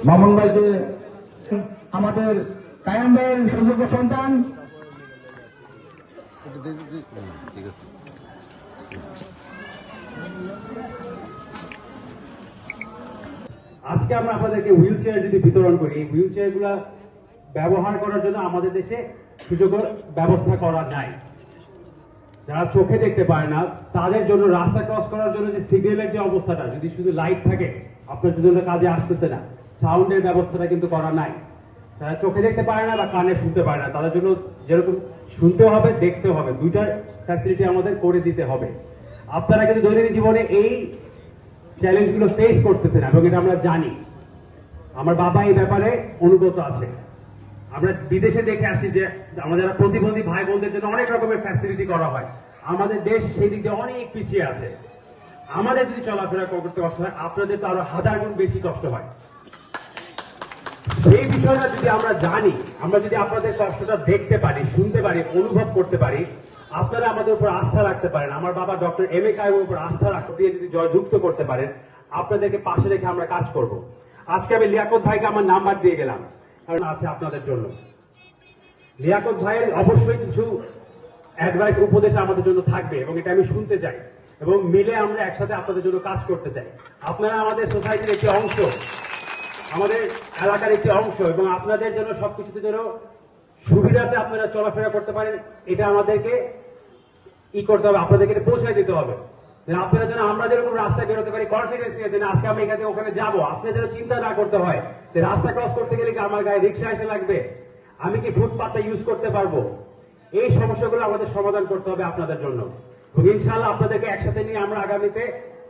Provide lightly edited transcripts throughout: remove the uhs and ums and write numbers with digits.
মামুন ভাই যে আমাদের কায়াম ভাইয়ের সুযোগ্য সন্তান, ঠিক আছে। আজকে আমরা আপনাদেরকে হুইল চেয়ার যদি বিতরণ করি, এই হুইল চেয়ার গুলা ব্যবহার করার জন্য আমাদের দেশে সুযোগ ব্যবস্থা করা নাই। যারা চোখে দেখতে পায় না তাদের জন্য রাস্তা ক্রস করার জন্য যে সিগন্যালের যে অবস্থাটা, যদি শুধু লাইট থাকে আপনার জন্য কাজে আসতেছে না, সাউন্ডের ব্যবস্থাটা কিন্তু করা নাই। যারা চোখে দেখতে পারে না বা কানে শুনতে পারে না তাদের জন্য যেরকম শুনতে হবে দেখতে হবে, দুইটার ফ্যাসিলিটি আমাদের করে দিতে হবে। আপনারা কিন্তু দৈনন্দিন জীবনে এই চ্যালেঞ্জগুলো ফেস করতেছেন এবং এটা আমরা জানি। আমার বাবা এই ব্যাপারে অনুগত আছে। আমরা বিদেশে দেখে আসছি যে আমাদের প্রতিবন্ধী ভাই বোনদের জন্য অনেক রকমের ফ্যাসিলিটি করা হয়। আমাদের দেশ সেই দিক দিয়ে অনেক পিছিয়ে আছে। আমাদের যদি চলাফেরা করতে কষ্ট হয়, আপনাদের তো আরো হাজার গুণ বেশি কষ্ট হয়। সেই বিষয়টা যদি আমরা জানি, আমরা যদি আপনাদের কষ্টটা দেখতে পারি, শুনতে পারি, অনুভব করতে পারি, আপনারা আমাদের উপর আস্থা রাখতে পারেন। আমার বাবা ডক্টর এম এ কাইমের উপর আস্থা রাখতে দিয়ে যদি জয়যুক্ত করতে পারেন, আপনাদেরকে পাশে রেখে আমরা কাজ করব। আজকে আমি লিয়াকত ভাইকে আমার নাম্বার দিয়ে গেলাম, কারণ আছে আপনাদের জন্য। লিয়াকত ভাইয়ের অবশ্যই কিছু অ্যাডভাইস, উপদেশ আমাদের জন্য থাকবে এবং এটা আমি শুনতে চাই এবং মিলে আমরা একসাথে আপনাদের জন্য কাজ করতে চাই। আপনারা আমাদের সোসাইটির একটি অংশ, আমাদের এলাকার একটি অংশ এবং আপনাদের জন্য সবকিছুতে যেন সুবিধাতে আপনারা চলাফেরা করতে পারেন, এটা আমাদেরকে করতে হবে, আপনাদেরকে পৌঁছায় দিতে হবে। আপনারা যেন আমরা যেরকম রাস্তায় বেরোতে পারি কনফিডেন্স নিয়ে, যেন আজকে আমি এখানে ওখানে যাবো, আপনাদের যেন চিন্তা না করতে হয় যে রাস্তা ক্রস করতে গেলে কি আমার গায়ে রিক্সা এসে লাগবে, আমি কি ফুটপাথটা ইউজ করতে পারবো। এই সমস্যাগুলো আমাদের সমাধান করতে হবে আপনাদের জন্য। ইনশাআল্লাহ আপনাদেরকে একসাথে নিয়ে আমরা আগামীতে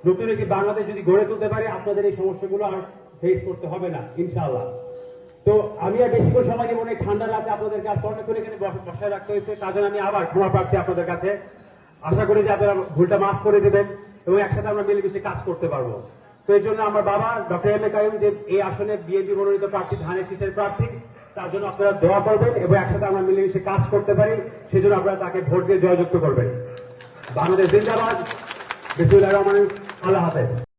নতুন একটি বাংলাদেশ যদি গড়ে তুলতে পারি, আপনাদের এই সমস্যাগুলো আর ফেস করতে হবে না ইনশাআল্লাহ। তো আমি আর বেশি করে সময় জীবনে ঠান্ডা রাতে আপনাদের কাছে অনেকক্ষণ এখানে বসায় রাখতে হয়েছে, তার জন্য আমি আবার ক্ষমা প্রার্থী আপনাদের কাছে। আশা করি যে আপনারা ভুলটা মাফ করে দেবেন এবং একসাথে আমরা মিলেমিশে কাজ করতে পারবো। তো এই জন্য আমার বাবা ডক্টর এম এ কাইম যে এই আসনে বিএনপি মনোনীত প্রার্থী, ধানের শীষের প্রার্থী, তার জন্য আপনারা দোয়া করবেন এবং একসাথে আমরা মিলেমিশে কাজ করতে পারি, সেজন্য আপনারা তাকে ভোট দিয়ে জয়যুক্ত করবেন। বাংলাদেশ জিন্দাবাদ। বিসমিল্লাহির রহমানির রহিম। আল্লাহ হাফেজ।